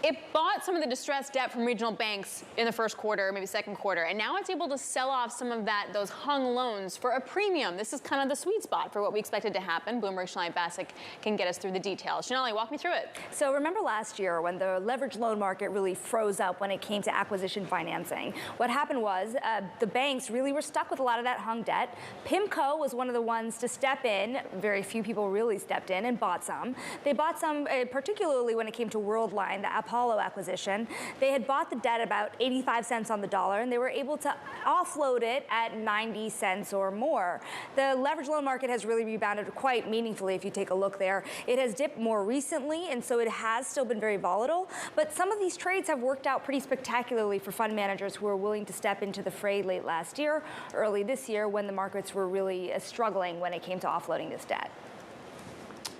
It bought some of the distressed debt from regional banks in the first quarter, maybe second quarter, and now it's able to sell off some of those hung loans for a premium. This is kind of the sweet spot for what we expected to happen. Bloomberg's Sonali Basak can get us through the details. Sonali, walk me through it. So remember last year when the leveraged loan market really froze up when it came to acquisition financing? What happened was the banks really were stuck with a lot of that hung debt. Pimco was one of the ones to step in. Very few people really stepped in and bought some. They bought some, particularly when it came to Worldline, the Apollo acquisition. They had bought the debt about 85 cents on the dollar, and they were able to offload it at 90 cents or more. The leveraged loan market has really rebounded quite meaningfully if you take a look there. It has dipped more recently, and so it has still been very volatile, but some of these trades have worked out pretty spectacularly for fund managers who were willing to step into the fray late last year, early this year, when the markets were really struggling when it came to offloading this debt.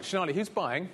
Sonali, who's buying?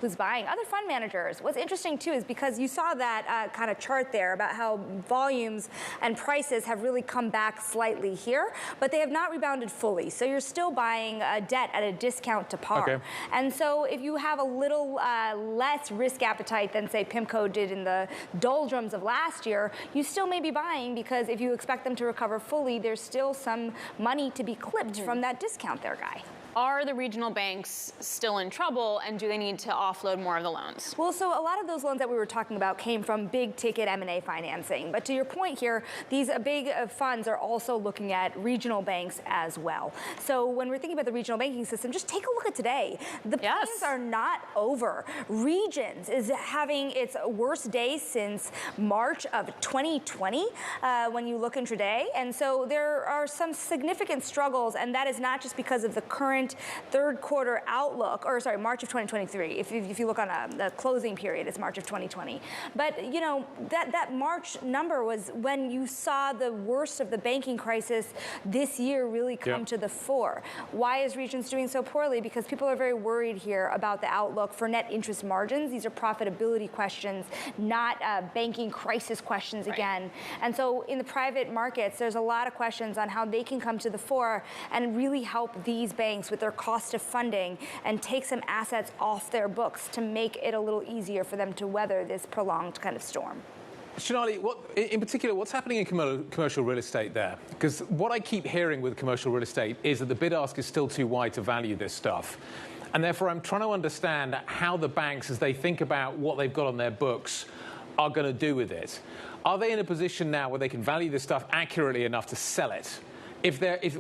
Who's buying? Other fund managers. What's interesting, too, is because you saw that kind of chart there about how volumes and prices have really come back slightly here, but they have not rebounded fully. So you're still buying debt at a discount to par. Okay. And so if you have a little less risk appetite than, say, Pimco did in the doldrums of last year, you still may be buying because if you expect them to recover fully, there's still some money to be clipped from that discount there, Guy. Are the regional banks still in trouble, and do they need to offload more of the loans? Well, so a lot of those loans that we were talking about came from big ticket M&A financing. But to your point here, these big funds are also looking at regional banks as well. So when we're thinking about the regional banking system, just take a look at today. The pains are not over. Regions is having its worst day since March of 2020 when you look intraday. And so there are some significant struggles, and that is not just because of the current third quarter outlook, or sorry, March of 2023. If you look on the closing period, it's March of 2020. But you know, that March number was when you saw the worst of the banking crisis this year really come to the fore. Why is Regions doing so poorly? Because people are very worried here about the outlook for net interest margins. These are profitability questions, not banking crisis questions again. And so in the private markets, there's a lot of questions on how they can come to the fore and really help these banks with their cost of funding and take some assets off their books to make it a little easier for them to weather this prolonged kind of storm. Sonali, in particular, what's happening in commercial real estate there? Because what I keep hearing with commercial real estate is that the bid-ask is still too wide to value this stuff. And therefore, I'm trying to understand how the banks, as they think about what they've got on their books, are going to do with it. Are they in a position now where they can value this stuff accurately enough to sell it?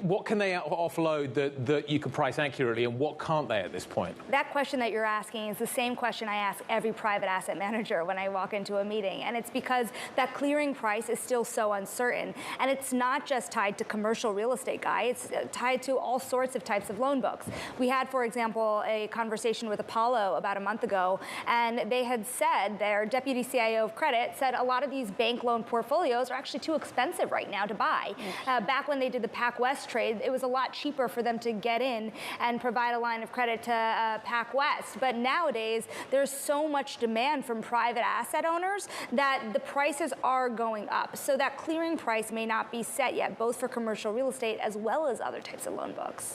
What can they offload that you can price accurately, and what can't they at this point? That question that you're asking is the same question I ask every private asset manager when I walk into a meeting, and it's because that clearing price is still so uncertain. And it's not just tied to commercial real estate, Guy. It's tied to all sorts of types of loan books. We had, for example, a conversation with Apollo about a month ago, and they had said, their deputy CIO of credit said a lot of these bank loan portfolios are actually too expensive right now to buy. Back when they did the PacWest trade, it was a lot cheaper for them to get in and provide a line of credit to PacWest. But nowadays, there's so much demand from private asset owners that the prices are going up. So that clearing price may not be set yet, both for commercial real estate as well as other types of loan books.